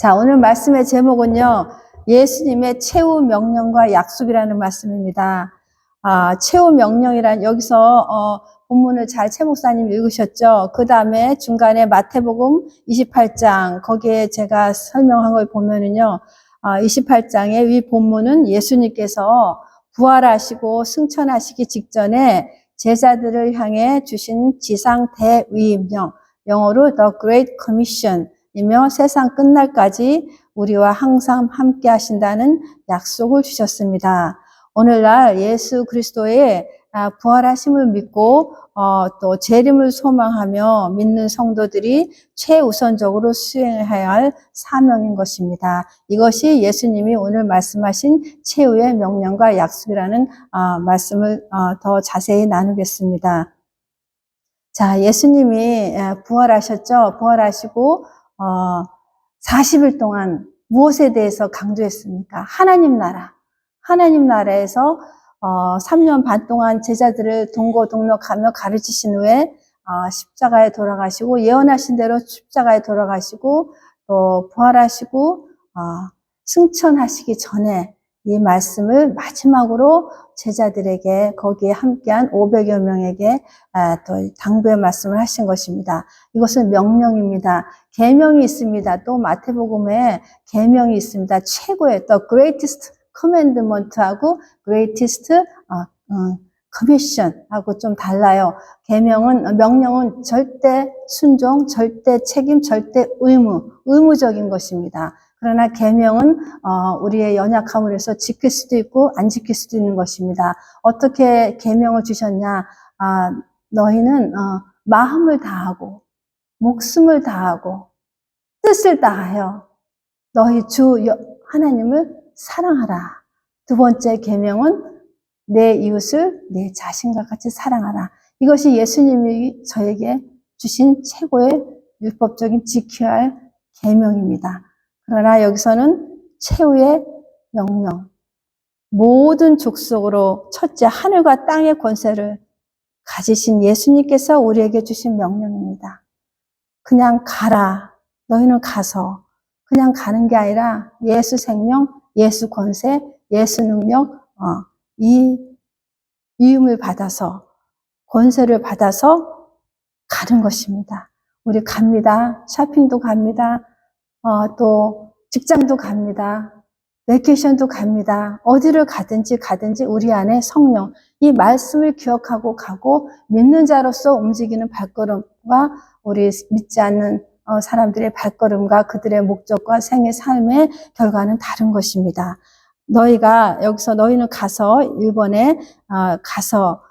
자, 오늘 말씀의 제목은요, 예수님의 최후 명령과 약속이라는 말씀입니다. 최후 명령이란 여기서 본문을 잘 최 목사님 읽으셨죠? 그 다음에 중간에 마태복음 28장 거기에 제가 설명한 걸 보면은요, 28장의 위 본문은 예수님께서 부활하시고 승천하시기 직전에 제자들을 향해 주신 지상 대위임령, 영어로 The Great Commission 이며 세상 끝날까지 우리와 항상 함께 하신다는 약속을 주셨습니다. 오늘날 예수 그리스도의 부활하심을 믿고 또 재림을 소망하며 믿는 성도들이 최우선적으로 수행해야 할 사명인 것입니다. 이것이 예수님이 오늘 말씀하신 최후의 명령과 약속이라는 말씀을 더 자세히 나누겠습니다. 자, 예수님이 부활하셨죠? 부활하시고 40일 동안 무엇에 대해서 강조했습니까? 하나님 나라. 하나님 나라에서 3년 반 동안 제자들을 동고동락하며 가르치신 후에 십자가에 돌아가시고 예언하신 대로 십자가에 돌아가시고 또 부활하시고 승천하시기 전에 이 말씀을 마지막으로 제자들에게 거기에 함께한 500여 명에게 또 당부의 말씀을 하신 것입니다. 이것은 명령입니다. 계명이 있습니다. 또 마태복음에 계명이 있습니다. 최고의 The Greatest Commandment하고 Greatest Commission하고 좀 달라요. 명령은 절대 순종, 절대 책임, 절대 의무적인 것입니다. 그러나 계명은 우리의 연약함을 해서 지킬 수도 있고 안 지킬 수도 있는 것입니다. 어떻게 계명을 주셨냐? 너희는 마음을 다하고 목숨을 다하고 뜻을 다하여 너희 주 하나님을 사랑하라. 두 번째 계명은 내 이웃을 내 자신과 같이 사랑하라. 이것이 예수님이 저에게 주신 최고의 율법적인 지켜야 할 계명입니다. 그러나 여기서는 최후의 명령, 모든 족속으로 첫째 하늘과 땅의 권세를 가지신 예수님께서 우리에게 주신 명령입니다. 그냥 가라. 너희는 가서 그냥 가는 게 아니라 예수 생명, 예수 권세, 예수 능력, 이 이음을 받아서 권세를 받아서 가는 것입니다. 우리 갑니다. 쇼핑도 갑니다. 또 직장도 갑니다. 베케이션도 갑니다. 어디를 가든지 우리 안에 성령, 이 말씀을 기억하고 가고 믿는 자로서 움직이는 발걸음과 우리 믿지 않는 사람들의 발걸음과 그들의 목적과 생의 삶의 결과는 다른 것입니다. 여기서 너희는 가서 일본에 가서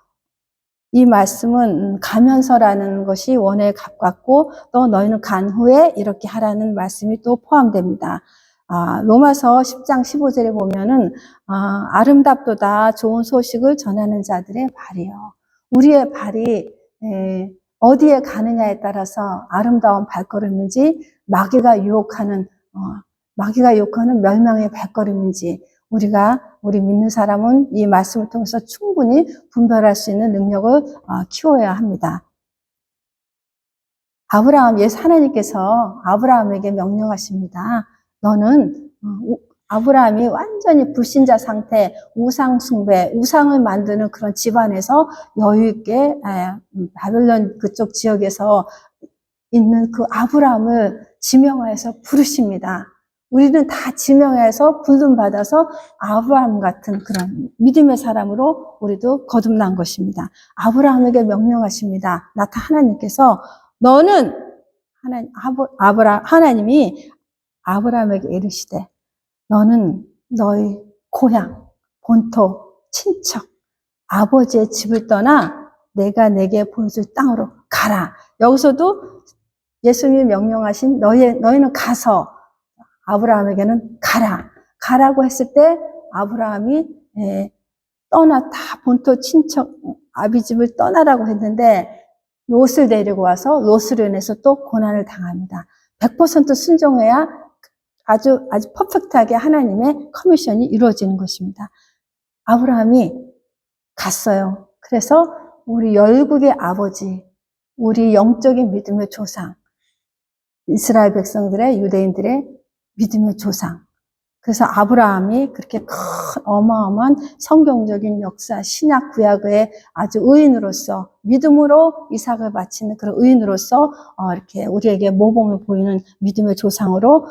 이 말씀은 가면서라는 것이 원어에 가깝고 또 너희는 간 후에 이렇게 하라는 말씀이 또 포함됩니다. 로마서 10장 15절에 보면은 아름답도다 좋은 소식을 전하는 자들의 발이요. 우리의 발이 어디에 가느냐에 따라서 아름다운 발걸음인지 마귀가 유혹하는 멸망의 발걸음인지 우리 믿는 사람은 이 말씀을 통해서 충분히 분별할 수 있는 능력을 키워야 합니다. 하나님께서 아브라함에게 명령하십니다. 너는 아브라함이 완전히 불신자 상태, 우상 숭배, 우상을 만드는 그런 집안에서 여유 있게 바벨론 그쪽 지역에서 있는 그 아브라함을 지명하여서 부르십니다. 우리는 다 지명해서 부름받아서 아브라함 같은 그런 믿음의 사람으로 우리도 거듭난 것입니다. 아브라함에게 명령하십니다. 하나님께서 너는 하나님이 아브라함에게 이르시되 너는 너희 고향, 본토, 친척, 아버지의 집을 떠나 내가 내게 보여줄 땅으로 가라. 여기서도 예수님이 명령하신 너희는 가서 아브라함에게는 가라고 했을 때 아브라함이 다 본토 친척 아비 집을 떠나라고 했는데 롯을 데리고 와서 롯으로 인해서 또 고난을 당합니다. 100% 순종해야 아주 퍼펙트하게 하나님의 커미션이 이루어지는 것입니다. 아브라함이 갔어요. 그래서 우리 열국의 아버지, 우리 영적인 믿음의 조상, 이스라엘 백성들의 유대인들의 믿음의 조상. 그래서 아브라함이 그렇게 큰 어마어마한 성경적인 역사, 신약 구약의 아주 의인으로서 믿음으로 이삭을 바치는 그런 의인으로서 이렇게 우리에게 모범을 보이는 믿음의 조상으로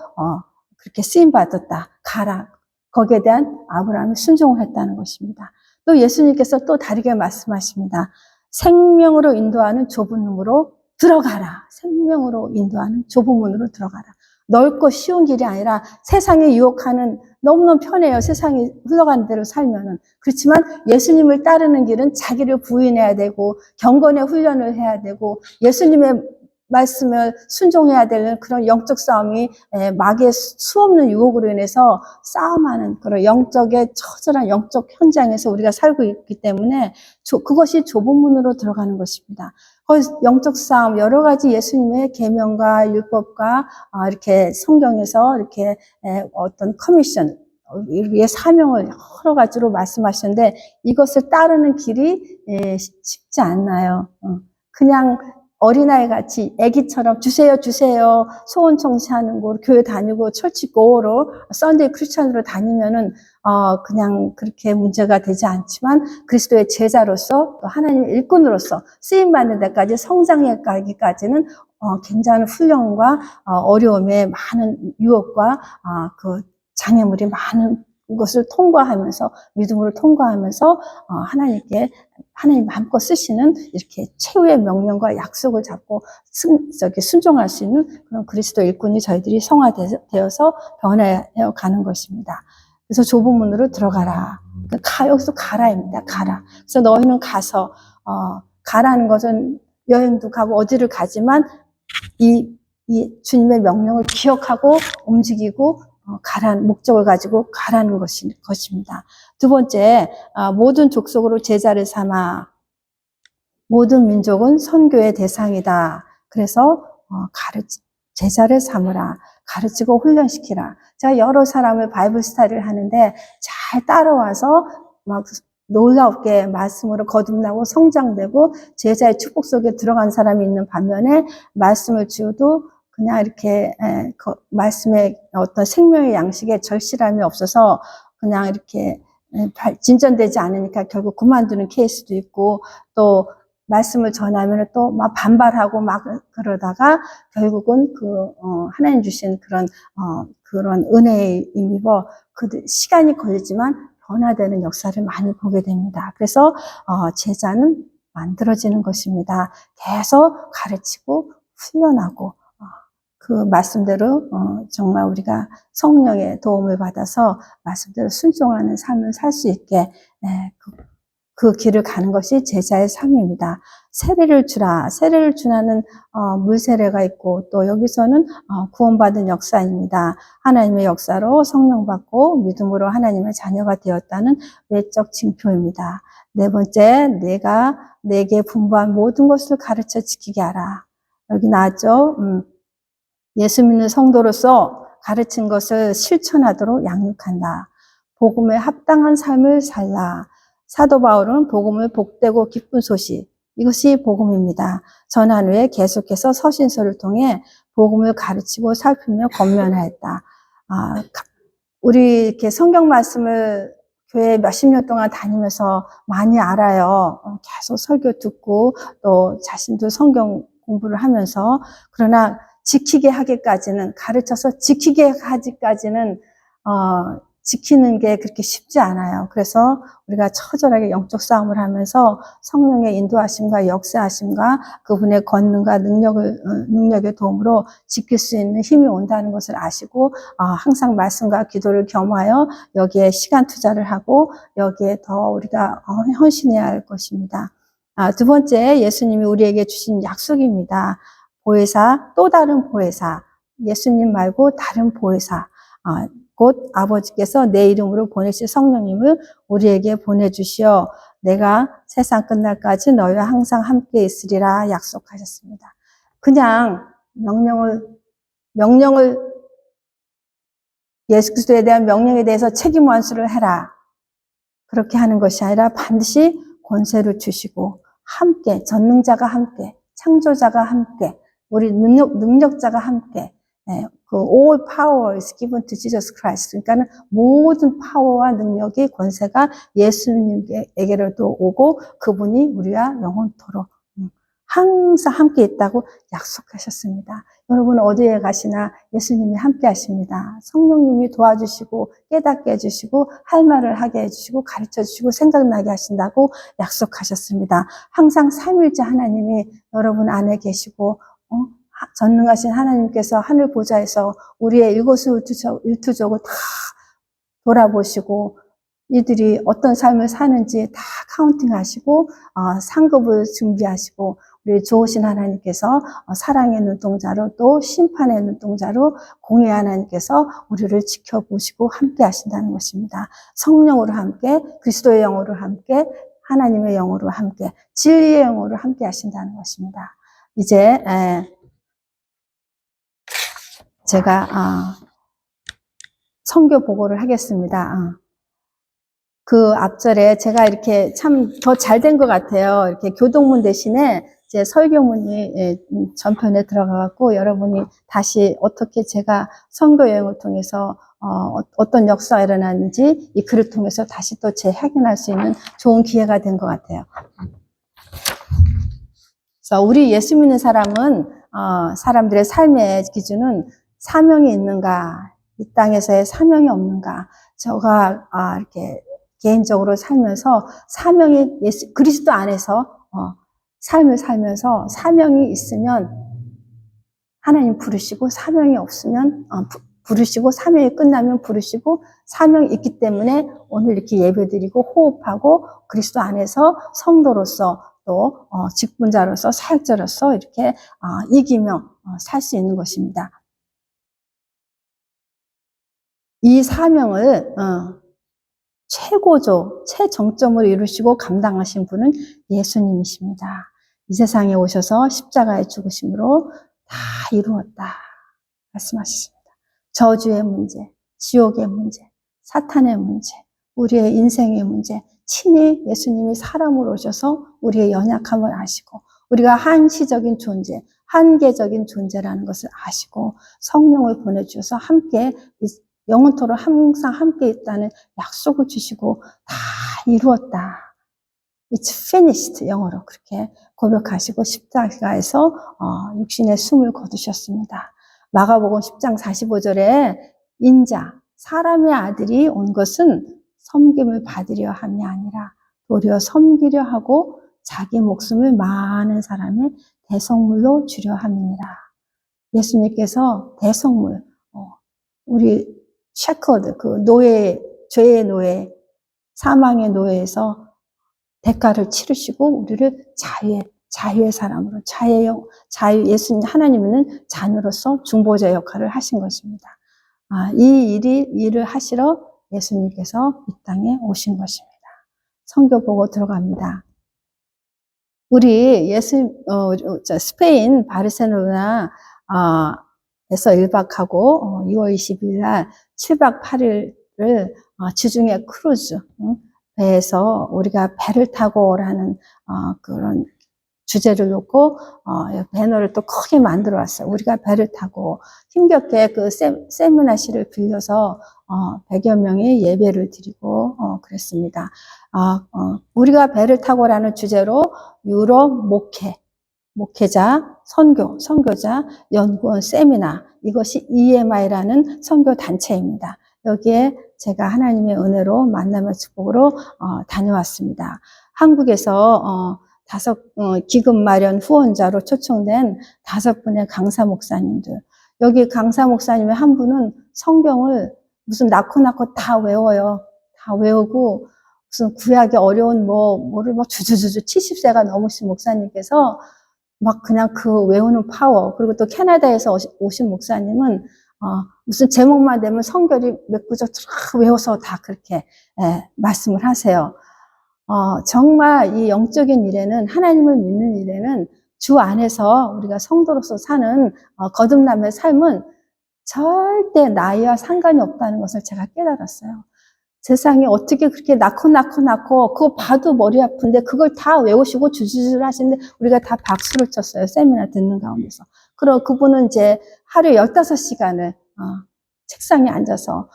그렇게 쓰임 받았다. 가라. 거기에 대한 아브라함이 순종을 했다는 것입니다. 또 예수님께서 또 다르게 말씀하십니다. 생명으로 인도하는 좁은 문으로 들어가라. 생명으로 인도하는 좁은 문으로 들어가라. 넓고 쉬운 길이 아니라 세상에 유혹하는 너무너무 편해요. 세상이 흘러가는 대로 살면은. 그렇지만 예수님을 따르는 길은 자기를 부인해야 되고 경건의 훈련을 해야 되고 예수님의 말씀을 순종해야 되는 그런 영적 싸움이 마귀의 수없는 유혹으로 인해서 싸움하는 그런 영적의 처절한 영적 현장에서 우리가 살고 있기 때문에 그것이 좁은 문으로 들어가는 것입니다. 영적 싸움, 여러 가지 예수님의 계명과 율법과 이렇게 성경에서 이렇게 어떤 커미션, 우리의 사명을 여러 가지로 말씀하셨는데 이것을 따르는 길이 쉽지 않나요? 그냥 어린아이 같이 애기처럼 주세요 주세요 소원 청소하는 곳 교회 다니고 철치 고로 썬데이 크리스천으로 다니면은 그냥 그렇게 문제가 되지 않지만 그리스도의 제자로서 또 하나님의 일꾼으로서 쓰임 받는 데까지 성장해 가기까지는 굉장한 훈련과 어려움에 많은 유혹과 그 장애물이 많은 것을 통과하면서 믿음으로 통과하면서 하나님 마음껏 쓰시는 이렇게 최후의 명령과 약속을 잡고 순종할 수 있는 그런 그리스도 일꾼이 저희들이 성화되어서 변해어 가는 것입니다. 그래서 좁은 문으로 들어가라. 여기서 가라입니다. 가라. 그래서 너희는 가서 가라는 것은 여행도 가고 어디를 가지만 이 주님의 명령을 기억하고 움직이고 가라는 목적을 가지고 가라는 것입니다. 두 번째, 모든 족속으로 제자를 삼아 모든 민족은 선교의 대상이다. 그래서 제자를 삼으라. 가르치고 훈련시키라. 제가 여러 사람을 바이블 스타디를 하는데 잘 따라와서 막 놀랍게 말씀으로 거듭나고 성장되고 제자의 축복 속에 들어간 사람이 있는 반면에 말씀을 주어도 그냥 이렇게 말씀의 어떤 생명의 양식에 절실함이 없어서 그냥 이렇게 진전되지 않으니까 결국 그만두는 케이스도 있고 또 말씀을 전하면 또 막 반발하고 막 그러다가 결국은 하나님 주신 그런 은혜의 힘입어 시간이 걸리지만 변화되는 역사를 많이 보게 됩니다. 그래서 제자는 만들어지는 것입니다. 계속 가르치고 훈련하고 그 말씀대로 정말 우리가 성령의 도움을 받아서 말씀대로 순종하는 삶을 살 수 있게 그 길을 가는 것이 제자의 삶입니다. 세례를 주라. 세례를 주라는 물 세례가 있고 또 여기서는 구원받은 역사입니다. 하나님의 역사로 성령 받고 믿음으로 하나님의 자녀가 되었다는 외적 징표입니다. 네 번째, 내가 내게 분부한 모든 것을 가르쳐 지키게 하라. 여기 나왔죠. 예수 믿는 성도로서 가르친 것을 실천하도록 양육한다. 복음에 합당한 삶을 살라. 사도 바울은 복음을 복되고 기쁜 소식, 이것이 복음입니다. 전한 후에 계속해서 서신서를 통해 복음을 가르치고 살피며 권면하였다. 우리 이렇게 성경 말씀을 교회 몇십 년 동안 다니면서 많이 알아요. 계속 설교 듣고 또 자신도 성경 공부를 하면서 그러나 지키게 하기까지는 가르쳐서 지키게 하기까지는 지키는 게 그렇게 쉽지 않아요. 그래서 우리가 처절하게 영적 싸움을 하면서 성령의 인도하심과 역사하심과 그분의 권능과 능력의 도움으로 지킬 수 있는 힘이 온다는 것을 아시고 항상 말씀과 기도를 겸하여 여기에 시간 투자를 하고 여기에 더 우리가 헌신해야 할 것입니다. 두 번째, 예수님이 우리에게 주신 약속입니다. 보혜사, 또 다른 보혜사, 예수님 말고 다른 보혜사, 곧 아버지께서 내 이름으로 보내실 성령님을 우리에게 보내주시어 내가 세상 끝날까지 너희와 항상 함께 있으리라 약속하셨습니다. 그냥 명령을 예수 그리스도에 대한 명령에 대해서 책임 완수를 해라. 그렇게 하는 것이 아니라 반드시 권세를 주시고 함께, 전능자가 함께, 창조자가 함께, 우리 능력자가 함께 그 all power is given to Jesus Christ. 그러니까는 모든 파워와 능력이 권세가 예수님에게로도 오고 그분이 우리와 영원토록 항상 함께 있다고 약속하셨습니다. 여러분 어디에 가시나 예수님이 함께 하십니다. 성령님이 도와주시고 깨닫게 해주시고 할 말을 하게 해주시고 가르쳐주시고 생각나게 하신다고 약속하셨습니다. 항상 삼위일체 하나님이 여러분 안에 계시고 전능하신 하나님께서 하늘 보좌에서 우리의 일거수일투족을 다 돌아보시고 이들이 어떤 삶을 사는지 다 카운팅하시고 상급을 준비하시고 우리 좋으신 하나님께서 사랑의 눈동자로 또 심판의 눈동자로 공의 하나님께서 우리를 지켜보시고 함께 하신다는 것입니다. 성령으로 함께 그리스도의 영으로 함께 하나님의 영으로 함께 진리의 영으로 함께 하신다는 것입니다. 이제 제가 선교 보고를 하겠습니다. 그 앞절에 제가 이렇게 참 더 잘 된 것 같아요. 이렇게 교동문 대신에 제 설교문이 전편에 들어가갖고 여러분이 다시 어떻게 제가 선교 여행을 통해서 어떤 역사가 일어났는지 이 글을 통해서 다시 또 재확인할 수 있는 좋은 기회가 된 것 같아요. 그래서 우리 예수 믿는 사람은 사람들의 삶의 기준은 사명이 있는가, 이 땅에서의 사명이 없는가. 제가 이렇게 개인적으로 살면서 사명이 그리스도 안에서 삶을 살면서 사명이 있으면 하나님 부르시고 사명이 없으면 부르시고 사명이 끝나면 부르시고 사명이 있기 때문에 오늘 이렇게 예배드리고 호흡하고 그리스도 안에서 성도로서 또 직분자로서 사역자로서 이렇게 이기며 살 수 있는 것입니다. 이 사명을 최정점으로 이루시고 감당하신 분은 예수님이십니다. 이 세상에 오셔서 십자가에 죽으심으로 다 이루었다 말씀하셨습니다. 저주의 문제, 지옥의 문제, 사탄의 문제, 우리의 인생의 문제, 친히 예수님이 사람으로 오셔서 우리의 연약함을 아시고 우리가 한시적인 존재, 한계적인 존재라는 것을 아시고 성령을 보내주셔서 함께 영원토록 항상 함께 있다는 약속을 주시고 다 이루었다. It's finished 영어로 그렇게 고백하시고 십자가에서 육신의 숨을 거두셨습니다. 마가복음 10장 45절에 인자, 사람의 아들이 온 것은 섬김을 받으려 함이 아니라 도리어 섬기려 하고 자기 목숨을 많은 사람의 대성물로 주려 함이니라. 예수님께서 대성물, 우리 셰커드, 그 노예, 죄의 노예, 사망의 노예에서 대가를 치르시고 우리를 자유의 사람으로, 예수님 하나님은 자녀로서 중보자 역할을 하신 것입니다. 이 일을 하시러 예수님께서 이 땅에 오신 것입니다. 선교 보고 들어갑니다. 우리 스페인 바르셀로나 에서 1박하고 2월 20일 날 7박 8일을 지중해 크루즈 배에서 우리가 배를 타고 오라는 그런 주제를 놓고 배너를 또 크게 만들어 왔어요. 우리가 배를 타고 힘겹게 그 세미나실을 빌려서 100여 명이 예배를 드리고 그랬습니다. 우리가 배를 타고라는 주제로 유럽 목회자, 선교자, 연구원 세미나, 이것이 EMI라는 선교 단체입니다. 여기에 제가 하나님의 은혜로 만남의 축복으로 다녀왔습니다. 한국에서 기금 마련 후원자로 초청된 5분의 강사 목사님들. 여기 강사 목사님의 한 분은 성경을 무슨 낳고 다 외워요. 다 외우고 무슨 구약의 어려운 뭐를 주주주주 70세가 넘으신 목사님께서 막 그냥 그 외우는 파워, 그리고 또 캐나다에서 오신 목사님은 무슨 제목만 되면 성결이 몇 구절 쫙 외워서 다 그렇게 말씀을 하세요. 정말 이 영적인 일에는, 하나님을 믿는 일에는 주 안에서 우리가 성도로서 사는 거듭남의 삶은 절대 나이와 상관이 없다는 것을 제가 깨달았어요. 세상에 어떻게 그렇게 낳고 그거 봐도 머리 아픈데 그걸 다 외우시고 주주를 하시는데 우리가 다 박수를 쳤어요. 세미나 듣는 가운데서. 그럼 그분은 이제 하루에 15시간을 책상에 앉아서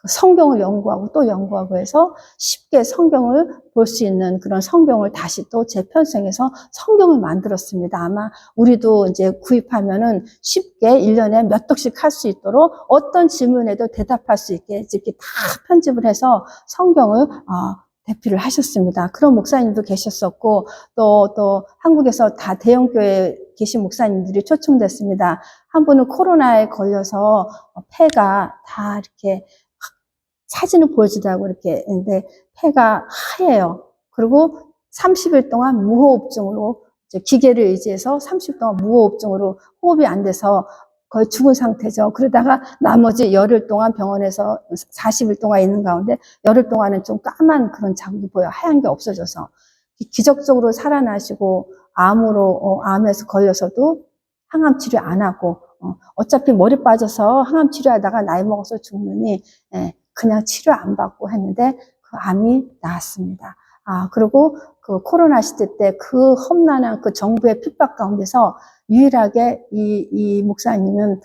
성경을 연구하고 또 연구하고 해서 쉽게 성경을 볼 수 있는 그런 성경을 다시 또 재편성해서 성경을 만들었습니다. 아마 우리도 이제 구입하면은 쉽게 1년에 몇 독씩 할 수 있도록 어떤 질문에도 대답할 수 있게 이렇게 다 편집을 해서 성경을 대피를 하셨습니다. 그런 목사님도 계셨었고, 또 한국에서 다 대형교회에 계신 목사님들이 초청됐습니다. 한 분은 코로나에 걸려서 폐가 다 이렇게 사진을 보여주더라고, 이렇게. 근데 폐가 하얘요. 그리고 30일 동안 무호흡증으로, 이제 기계를 의지해서 30일 동안 무호흡증으로 호흡이 안 돼서 거의 죽은 상태죠. 그러다가 나머지 열흘 동안 병원에서 40일 동안 있는 가운데 열흘 동안은 좀 까만 그런 자국이 보여. 하얀 게 없어져서. 기적적으로 살아나시고, 암에서 걸려서도 항암 치료 안 하고, 어차피 머리 빠져서 항암 치료하다가 나이 먹어서 죽느니, 그냥 치료 안 받고 했는데 그 암이 나았습니다. 그리고 그 코로나 시대 때 그 험난한 그 정부의 핍박 가운데서 유일하게 이 목사님은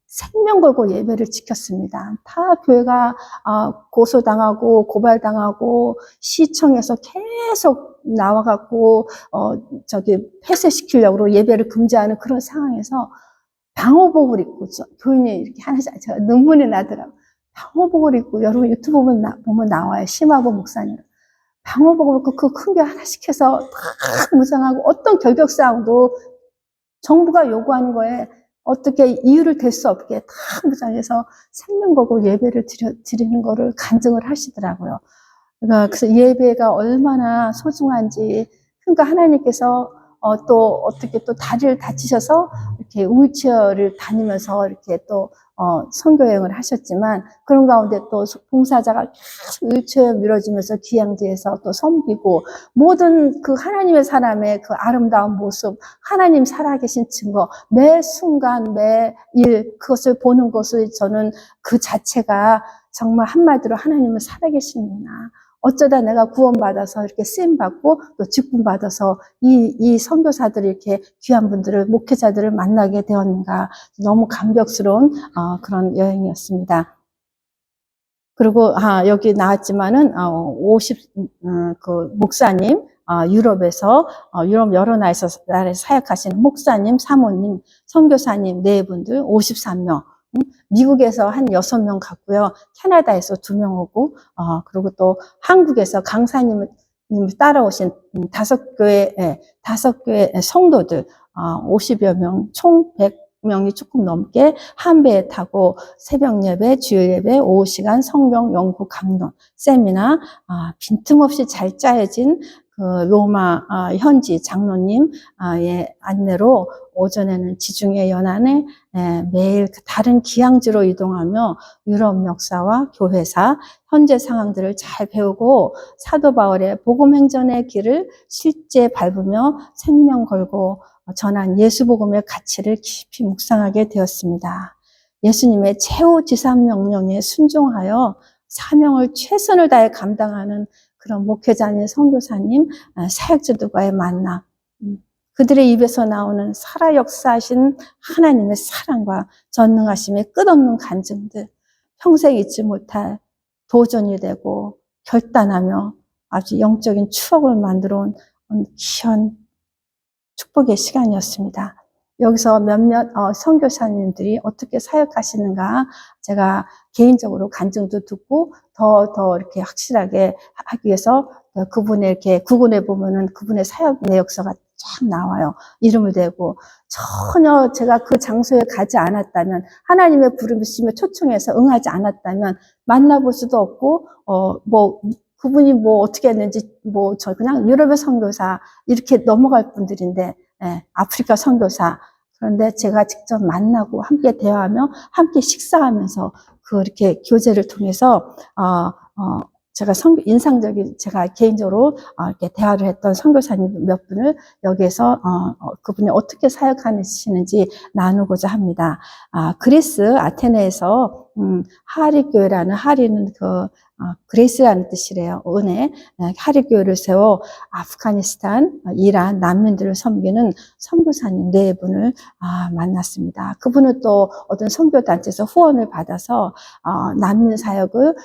생명 걸고 예배를 지켰습니다. 다 교회가 고소당하고 고발당하고 시청에서 계속 나와갖고 폐쇄시키려고 예배를 금지하는 그런 상황에서 방호복을 입고 교인이 이렇게 하나씩 제가 눈물이 나더라고요. 방호복을 입고 여러분 유튜브 보면 나와요. 심화보 목사님. 방호복을 입고 그 큰 게 하나씩 해서 다 무장하고 어떤 결격사항도 정부가 요구하는 거에 어떻게 이유를 댈 수 없게 다 무장해서 생명 걸고 예배를 드리는 거를 간증을 하시더라고요. 그래서 예배가 얼마나 소중한지, 그러니까 하나님께서 또 어떻게 또 다리를 다치셔서 이렇게 휠체어를 다니면서 이렇게 또 선교여행을 하셨지만 그런 가운데 또 봉사자가 계속 휠체어 밀어주면서 귀향지에서 또 섬기고 모든 그 하나님의 사람의 그 아름다운 모습, 하나님 살아계신 증거, 매 순간 매일 그것을 보는 것을 저는 그 자체가 정말 한마디로 하나님은 살아계시구나. 어쩌다 내가 구원받아서 이렇게 쓰임받고 또 직분받아서 이 선교사들이 이렇게 귀한 분들을, 목회자들을 만나게 되었는가. 너무 감격스러운 그런 여행이었습니다. 그리고 여기 나왔지만은 그 목사님, 유럽에서 유럽 여러 나라에서 사역하시는 목사님, 사모님, 선교사님 네 분들 53명. 미국에서 한 6명 갔고요. 캐나다에서 2명 오고, 그리고 또 한국에서 강사님을 따라오신 5교회 성도들, 50여 명, 총 100명이 조금 넘게 한 배에 타고 새벽 예배, 주일 예배, 오후 시간 성경 연구 강론, 세미나, 빈틈없이 잘 짜여진 그 로마 현지 장로님의 안내로 오전에는 지중해 연안에 매일 다른 기항지로 이동하며 유럽 역사와 교회사, 현재 상황들을 잘 배우고 사도 바울의 복음 행전의 길을 실제 밟으며 생명 걸고 전한 예수 복음의 가치를 깊이 묵상하게 되었습니다. 예수님의 최후 지상 명령에 순종하여 사명을 최선을 다해 감당하는 그런 목회자님, 선교사님, 사역자들과의 만남, 그들의 입에서 나오는 살아 역사하신 하나님의 사랑과 전능하심의 끝없는 간증들, 평생 잊지 못할 도전이 되고 결단하며 아주 영적인 추억을 만들어 온 귀한 축복의 시간이었습니다. 여기서 몇몇 선교사님들이 어떻게 사역하시는가 제가 개인적으로 간증도 듣고 더 이렇게 확실하게 하기 위해서 그분의 이렇게 구근해 보면은 그분의 사역 내역서가 쫙 나와요. 이름을 대고 전혀 제가 그 장소에 가지 않았다면 하나님의 부르심에 초청해서 응하지 않았다면 만나볼 수도 없고 그분이 어떻게 했는지 저 그냥 유럽의 선교사 이렇게 넘어갈 분들인데 아프리카 선교사 그런데 제가 직접 만나고 함께 대화하며 함께 식사하면서 이렇게 교제를 통해서 제가 제가 개인적으로 이렇게 대화를 했던 선교사님 몇 분을 여기에서 그분이 어떻게 사역하시는지 나누고자 합니다. 그리스 아테네에서 하리교회라는, 하리는 그레이스라는 뜻이래요. 은혜. 하리교회를 세워 아프가니스탄, 이란 난민들을 섬기는 선교사님 4분을 만났습니다. 그분은 또 어떤 선교단체에서 후원을 받아서 난민 사역을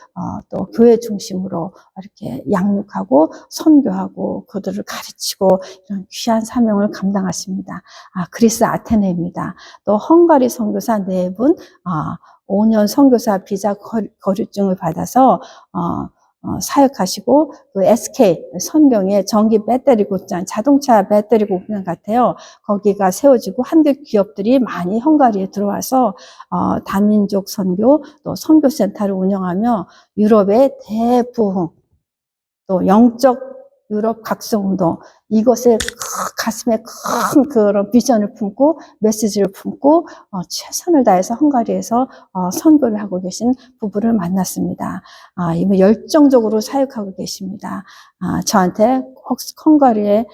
또 교회 중심으로 이렇게 양육하고 선교하고 그들을 가르치고 이런 귀한 사명을 감당하십니다. 그리스 아테네입니다. 또 헝가리 선교사 4분, 5년 선교사 비자 거류증을 받아서 사역하시고, 그 SK 선경의 전기 배터리 공장, 자동차 배터리 공장 같아요. 거기가 세워지고 한국 기업들이 많이 헝가리에 들어와서 다민족 선교, 또 선교센터를 운영하며 유럽의 대부흥, 또 영적 유럽 각성운동, 이것에 가슴에 큰 그런 비전을 품고 메시지를 품고 최선을 다해서 헝가리에서 선교를 하고 계신 부부를 만났습니다. 이분 열정적으로 사역하고 계십니다. 저한테 헝가리에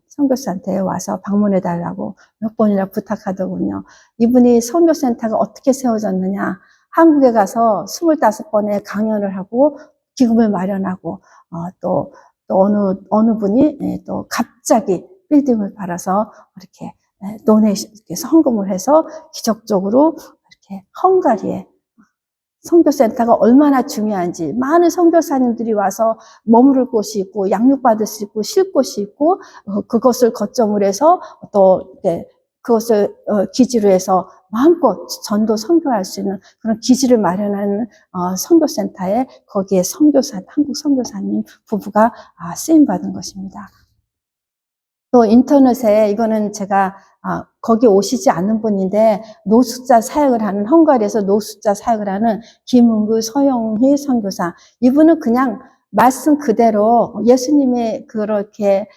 선교센터에 와서 방문해 달라고 몇 번이나 부탁하더군요. 이분이 선교센터가 어떻게 세워졌느냐, 한국에 가서 25번의 강연을 하고 기금을 마련하고 또 어느 분이 또 갑자기 빌딩을 팔아서 이렇게 도네이션, 헌금을 해서 기적적으로 이렇게 헝가리에 선교센터가 얼마나 중요한지, 많은 선교사님들이 와서 머무를 곳이 있고 양육받을 수 있고 쉴 곳이 있고 그것을 거점으로 해서 또 그것을 기지로 해서 마음껏 전도 선교할 수 있는 그런 기지를 마련하는 선교센터에 거기에 한국 선교사님 부부가 쓰임받은 것입니다. 또 인터넷에, 이거는 제가 거기 오시지 않는 분인데 노숙자 사역을 하는, 헝가리에서 노숙자 사역을 하는 김은구 서영희 선교사, 이분은 그냥 말씀 그대로 예수님의 그렇게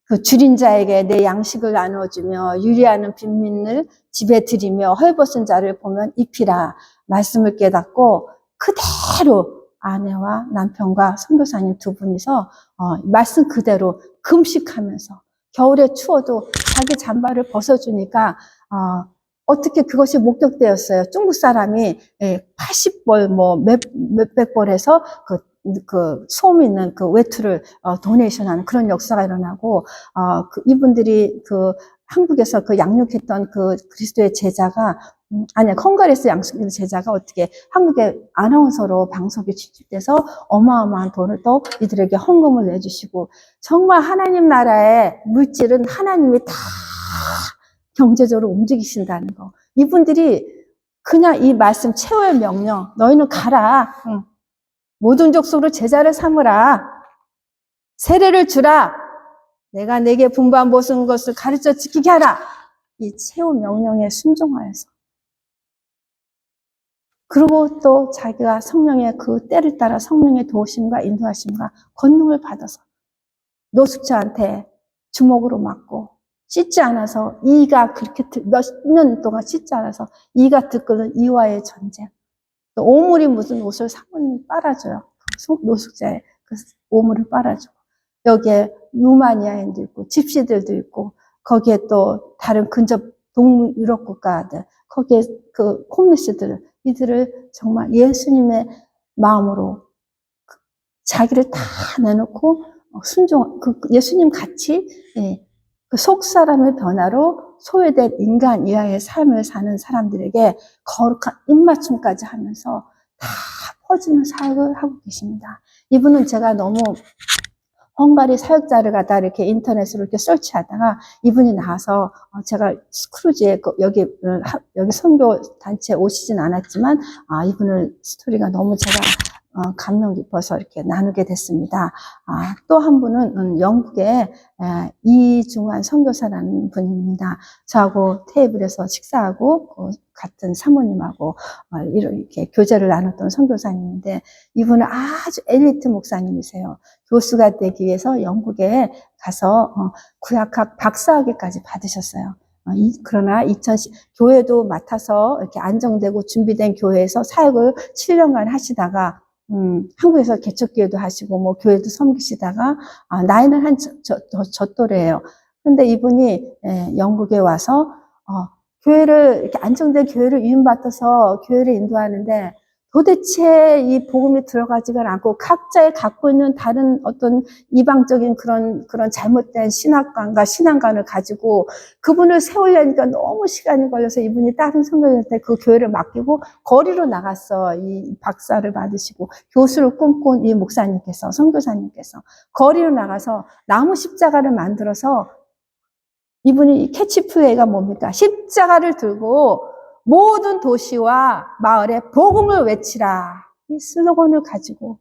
그 줄인 자에게 내 양식을 나눠주며 유리하는 빈민을 집에 들이며 헐벗은 자를 보면 입히라 말씀을 깨닫고 그대로 아내와 남편과 선교사님 2분이서 말씀 그대로 금식하면서, 겨울에 추워도 자기 잠바를 벗어주니까 어떻게 그것이 목격되었어요. 중국 사람이 80벌 몇백 벌에서 그 소음 있는 그 외투를 도네이션하는 그런 역사가 일어나고, 이분들이 한국에서 양육했던 그리스도의 제자가, 헝가리에서 양육했던 제자가 어떻게 한국의 아나운서로 방송에 취직돼서 어마어마한 돈을 또 이들에게 헌금을 내주시고, 정말 하나님 나라의 물질은 하나님이 다 경제적으로 움직이신다는 거. 이분들이 그냥 이 말씀 최후의 명령, 너희는 가라. 모든 족속으로 제자를 삼으라. 세례를 주라. 내가 내게 분부한 모든 것을 가르쳐 지키게 하라. 이 최후 명령에 순종하여서. 그리고 또 자기가 성령의 그 때를 따라 성령의 도우심과 인도하심과 권능을 받아서 노숙자한테 주먹으로 맞고 씻지 않아서 이가 그렇게 몇 년 동안 씻지 않아서 이가 들끓는 이와의 전쟁. 또 오물이 묻은 옷을 사모님이 빨아줘요. 노숙자의 그 오물을 빨아주고. 여기에 루마니아인도 있고 집시들도 있고, 거기에 또 다른 근접 동유럽 국가들, 거기에 그 홈리스들, 이들을 정말 예수님의 마음으로 자기를 다 내놓고 순종, 예수님 같이 그 속 사람의 변화로 소외된 인간 이하의 삶을 사는 사람들에게 거룩한 입맞춤까지 하면서 다 퍼지는 사역을 하고 계십니다. 이분은 제가 너무 헝가리 사역자를 갖다 이렇게 인터넷으로 이렇게 설치하다가 이분이 나와서 제가 크루즈에 여기 선교 단체에 오시진 않았지만 이분을 스토리가 너무 제가 감명 깊어서 이렇게 나누게 됐습니다. 또 한 분은 영국의 이중환 선교사라는 분입니다. 저하고 테이블에서 식사하고 같은 사모님하고 이렇게 교제를 나눴던 선교사님인데, 이분은 아주 엘리트 목사님이세요. 교수가 되기 위해서 영국에 가서 구약학 박사학위까지 받으셨어요. 그러나 교회도 맡아서 이렇게 안정되고 준비된 교회에서 사역을 7년간 하시다가 한국에서 개척기회도 하시고 교회도 섬기시다가 나이는 저 또래예요. 근데 이분이 영국에 와서 교회를, 이렇게 안정된 교회를 위임받아서 교회를 인도하는데 도대체 이 복음이 들어가지가 않고 각자의 갖고 있는 다른 어떤 이방적인 그런 잘못된 신학관과 신앙관을 가지고 그분을 세우려니까 너무 시간이 걸려서 이분이 다른 선교사한테 그 교회를 맡기고 거리로 나갔어. 이 박사를 받으시고 교수를 꿈꾼 이 목사님께서, 선교사님께서 거리로 나가서 나무 십자가를 만들어서 이분이 캐치플레이가 뭡니까? 십자가를 들고 모든 도시와 마을에 복음을 외치라. 이 슬로건을 가지고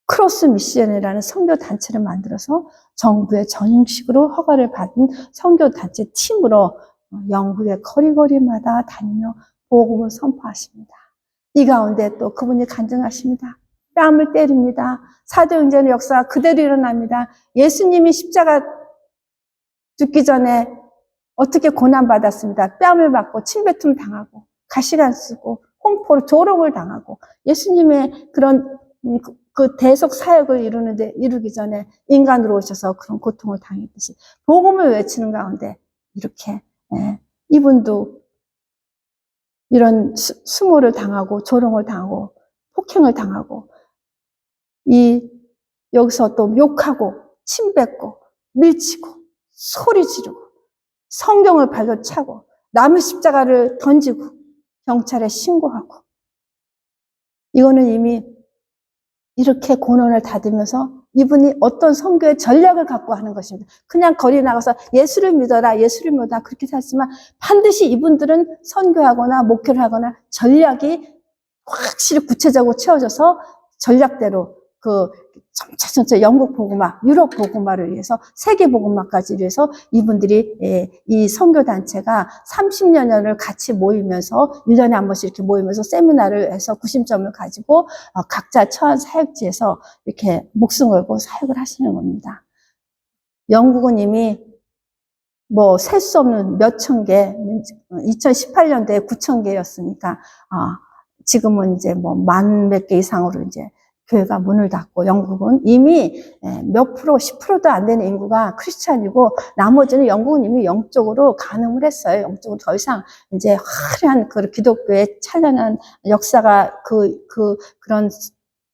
크로스 미션이라는 선교단체를 만들어서 정부의 정식으로 허가를 받은 선교단체 팀으로 영국의 거리거리마다 다니며 복음을 선포하십니다. 이 가운데 또 그분이 간증하십니다. 뺨을 때립니다. 사도행전의 역사가 그대로 일어납니다. 예수님이 십자가 죽기 전에 어떻게 고난받았습니다. 뺨을 맞고 침뱉음 당하고 가시관 쓰고 홍포로 조롱을 당하고 예수님의 그런 그 대속 사역을 이루기 전에 인간으로 오셔서 그런 고통을 당했듯이 복음을 외치는 가운데 이렇게 이분도 이런 수모를 당하고 조롱을 당하고 폭행을 당하고 여기서 또 욕하고 침뱉고 밀치고 소리 지르고 성경을 발로 차고 남의 십자가를 던지고 경찰에 신고하고 이거는 이미 이렇게 고난을 받으면서 이분이 어떤 선교의 전략을 갖고 하는 것입니다. 그냥 거리에 나가서 예수를 믿어라, 예수를 믿어라 그렇게 살지만 반드시 이분들은 선교하거나 목회를 하거나 전략이 확실히 구체적으로 채워져서 전략대로 전체 영국 복음화, 유럽 복음화를 위해서 세계 복음화까지 위해서 이분들이 이 선교단체가 30년을 같이 모이면서 1년에 한 번씩 이렇게 모이면서 세미나를 해서 구심점을 가지고 각자 처한 사역지에서 이렇게 목숨 걸고 사역을 하시는 겁니다. 영국은 이미 셀 수 없는 몇천 개, 2018년도에 9천 개였으니까 지금은 이제 만 몇 개 이상으로 이제 교회가 문을 닫고 영국은 이미 몇 프로, 10%도 안 되는 인구가 크리스찬이고 나머지는 영국은 이미 영적으로 간음을 했어요. 영적으로 더 이상 이제 화려한 그 기독교의 찬란한 역사가 그런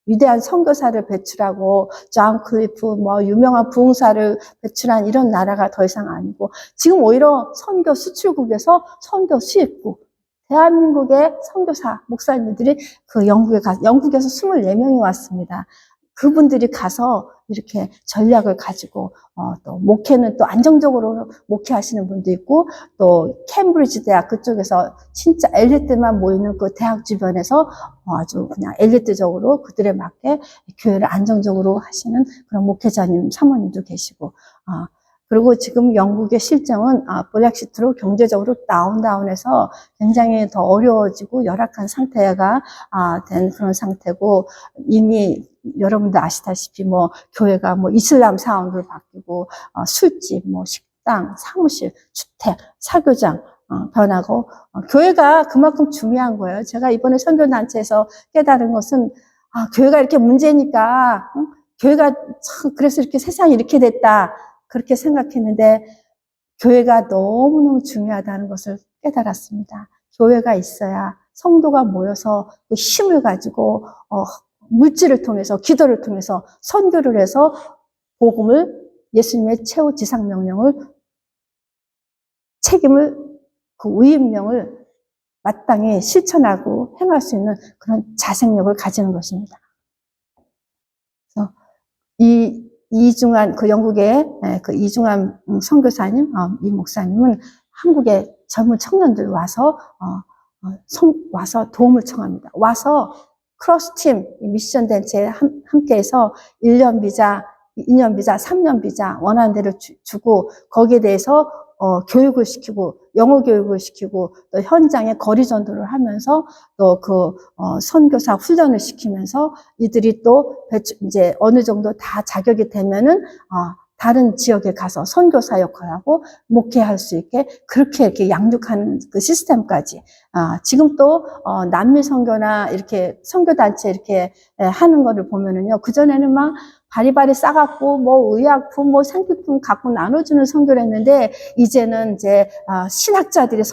위대한 선교사를 배출하고 존 클리프 유명한 부흥사를 배출한 이런 나라가 더 이상 아니고 지금 오히려 선교 수출국에서 선교 수입국 대한민국의 선교사, 목사님들이 영국에서 24명이 왔습니다. 그분들이 가서 이렇게 전략을 가지고, 또 목회는 또 안정적으로 목회하시는 분도 있고, 또 캠브리지 대학 그쪽에서 진짜 엘리트만 모이는 그 대학 주변에서 아주 그냥 엘리트적으로 그들에 맞게 교회를 안정적으로 하시는 그런 목회자님, 사모님도 계시고, 그리고 지금 영국의 실정은 브렉시트로 경제적으로 다운해서 굉장히 더 어려워지고 열악한 상태가 된 그런 상태고 이미 여러분들 아시다시피 교회가 이슬람 사원으로 바뀌고 술집, 식당, 사무실, 주택, 사교장 변하고 교회가 그만큼 중요한 거예요. 제가 이번에 선교단체에서 깨달은 것은 교회가 이렇게 문제니까 교회가 참 그래서 이렇게 세상이 이렇게 됐다. 그렇게 생각했는데 교회가 너무너무 중요하다는 것을 깨달았습니다. 교회가 있어야 성도가 모여서 그 힘을 가지고 물질을 통해서 기도를 통해서 선교를 해서 복음을 예수님의 최후 지상 명령을 책임을 그 위임령을 마땅히 실천하고 행할 수 있는 그런 자생력을 가지는 것입니다. 그래서 이중한 영국의 그 이중한 선교사님, 이 목사님은 한국의 젊은 청년들 와서 도움을 청합니다. 와서 크로스팀 미션 단체에 함께해서 1년 비자, 2년 비자, 3년 비자 원하는 대로 주고 거기에 대해서 교육을 시키고 영어 교육을 시키고 또 현장에 거리 전도를 하면서 또 선교사 훈련을 시키면서 이들이 또 이제 어느 정도 다 자격이 되면은 다른 지역에 가서 선교사 역할하고 목회할 수 있게 그렇게 이렇게 양육하는 그 시스템까지. 지금 또, 남미 선교나 이렇게 선교단체 이렇게 하는 거를 보면은요. 그전에는 막 바리바리 싸갖고 뭐 의약품, 뭐 생필품 갖고 나눠주는 선교를 했는데 이제는 이제, 신학자들이,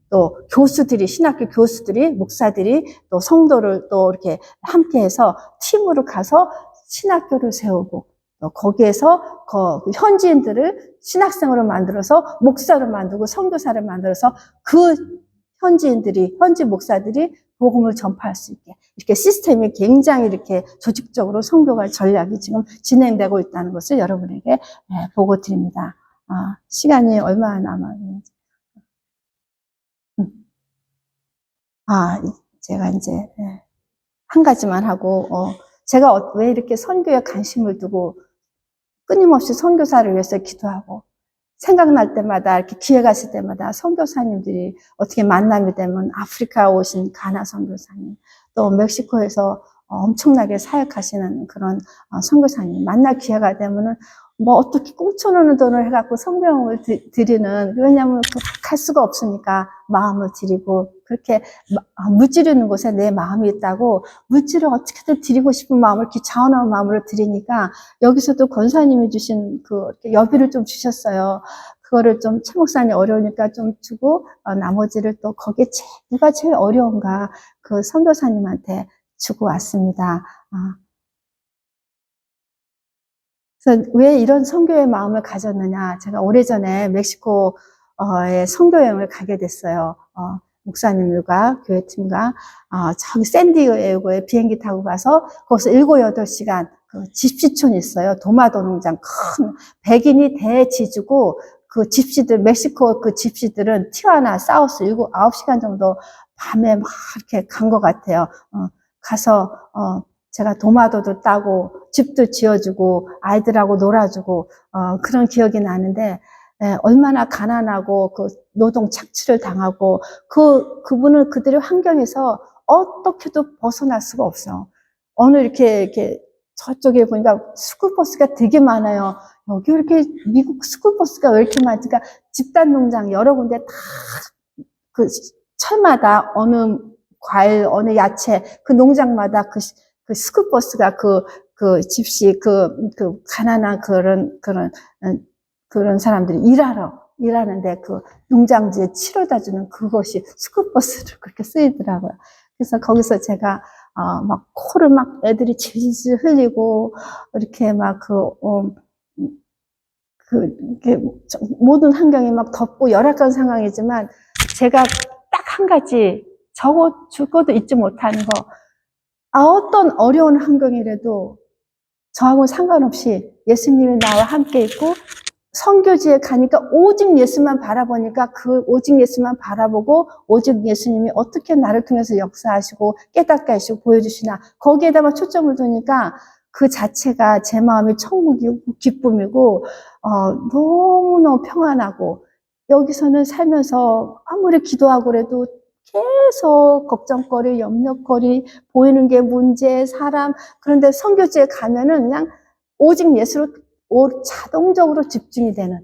또 교수들이, 신학교 교수들이, 목사들이 또 성도를 또 이렇게 함께해서 팀으로 가서 신학교를 세우고 또 거기에서 그 현지인들을 신학생으로 만들어서 목사를 만들고 선교사를 만들어서 그 현지 목사들이 복음을 전파할 수 있게 이렇게 시스템이 굉장히 이렇게 조직적으로 선교가 전략이 지금 진행되고 있다는 것을 여러분에게 보고 드립니다. 시간이 얼마나 남았는지. 제가 이제 한 가지만 하고 제가 왜 이렇게 선교에 관심을 두고 끊임없이 선교사를 위해서 기도하고 생각날 때마다 이렇게 기회가 있을 때마다 선교사님들이 어떻게 만남이 되면 아프리카 오신 가나 선교사님 또 멕시코에서 엄청나게 사역하시는 그런 선교사님 만날 기회가 되면은 뭐 어떻게 꽁쳐놓는 돈을 해갖고 성경을 드리는 왜냐하면 갈 수가 없으니까 마음을 드리고 그렇게 물질있는 곳에 내 마음이 있다고 물질을 어떻게든 드리고 싶은 마음을 이렇게 자원하는 마음으로 드리니까 여기서도 권사님이 주신 그 여비를 좀 주셨어요. 그거를 좀 최 목사님 어려우니까 좀 주고 나머지를 또 거기에 누가 제일 어려운가 그 선교사님한테 주고 왔습니다. 그래서 왜 이런 선교의 마음을 가졌느냐. 제가 오래전에 멕시코에 선교여행을 가게 됐어요. 목사님들과 교회팀과 저기 샌디에고에 비행기 타고 가서 거기서 7, 8시간 그 집시촌이 있어요. 도마도 농장 큰 백인이 대지주고 그 집시들 멕시코 그 집시들은 티와나 사우스 7, 9시간 정도 밤에 막 이렇게 간 것 같아요. 가서 제가 도마도도 따고 집도 지어주고 아이들하고 놀아주고 그런 기억이 나는데 얼마나 가난하고 그 노동 착취를 당하고 그분은 그들의 환경에서 어떻게도 벗어날 수가 없어. 어느 이렇게 저쪽에 보니까 스쿨버스가 되게 많아요. 여기 이렇게 미국 스쿨버스가 왜 이렇게 많으니까 집단 농장 여러 군데 다 그 철마다 어느 과일, 어느 야채 그 농장마다 그 스쿨버스가 그 집시 가난한 그런 사람들이 일하는데 그 농장지에 치러다 주는 그것이 스쿨버스로 그렇게 쓰이더라고요. 그래서 거기서 제가 막 코를 막 애들이 질질 흘리고 이렇게 막 이렇게 모든 환경이 막 덥고 열악한 상황이지만 제가 딱 한 가지 죽어도 잊지 못하는 거 어떤 어려운 환경이라도 저하고 상관없이 예수님이 나와 함께 있고 선교지에 가니까 오직 예수만 바라보니까 그 오직 예수만 바라보고 오직 예수님이 어떻게 나를 통해서 역사하시고 깨닫게 하시고 보여주시나 거기에다가 초점을 두니까 그 자체가 제 마음이 천국이고 기쁨이고 너무너무 평안하고 여기서는 살면서 아무리 기도하고 그래도 계속 걱정거리, 염려거리, 보이는 게 문제, 사람. 그런데 선교지에 가면은 그냥 오직 예수로 자동적으로 집중이 되는.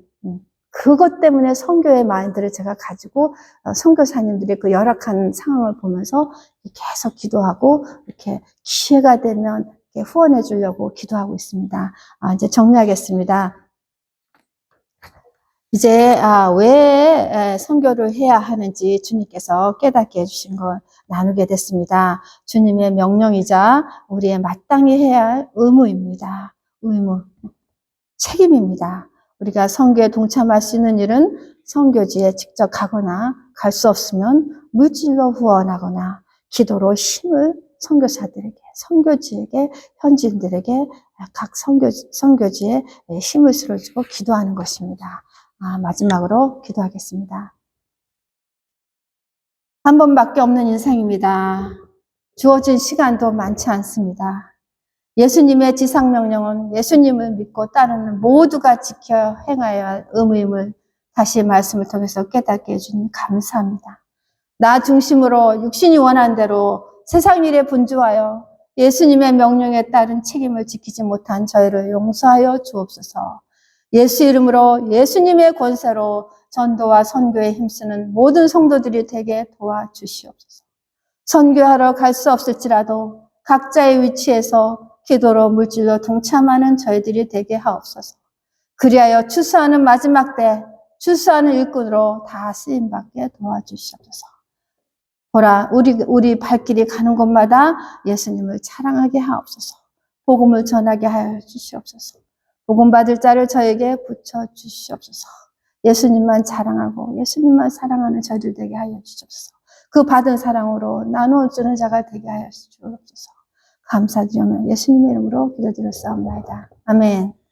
그것 때문에 선교의 마인드를 제가 가지고 선교사님들의 그 열악한 상황을 보면서 계속 기도하고 이렇게 기회가 되면 후원해 주려고 기도하고 있습니다. 이제 정리하겠습니다. 이제 왜 선교를 해야 하는지 주님께서 깨닫게 해주신 걸 나누게 됐습니다. 주님의 명령이자 우리의 마땅히 해야 할 의무입니다. 의무, 책임입니다. 우리가 선교에 동참할 수 있는 일은 선교지에 직접 가거나 갈 수 없으면 물질로 후원하거나 기도로 힘을 선교사들에게, 선교지에게, 현지인들에게 각 선교지에 힘을 실어주고 기도하는 것입니다. 마지막으로 기도하겠습니다. 한 번밖에 없는 인생입니다. 주어진 시간도 많지 않습니다. 예수님의 지상명령은 예수님을 믿고 따르는 모두가 지켜 행하여야 할 의무임을 다시 말씀을 통해서 깨닫게 해주니 감사합니다. 나 중심으로 육신이 원한 대로 세상 일에 분주하여 예수님의 명령에 따른 책임을 지키지 못한 저희를 용서하여 주옵소서. 예수 이름으로 예수님의 권세로 전도와 선교에 힘쓰는 모든 성도들이 되게 도와주시옵소서. 선교하러 갈 수 없을지라도 각자의 위치에서 기도로 물질로 동참하는 저희들이 되게 하옵소서. 그리하여 추수하는 마지막 때 추수하는 일꾼으로 다 쓰임받게 도와주시옵소서. 보라, 우리 발길이 가는 곳마다 예수님을 자랑하게 하옵소서. 복음을 전하게 하여 주시옵소서. 복음 받을 자를 저에게 붙여 주시옵소서. 예수님만 자랑하고 예수님만 사랑하는 저희들 되게 하여 주시옵소서. 그 받은 사랑으로 나누어 주는 자가 되게 하여 주시옵소서. 감사드리며 예수님의 이름으로 기도드렸사옵나이다. 아멘.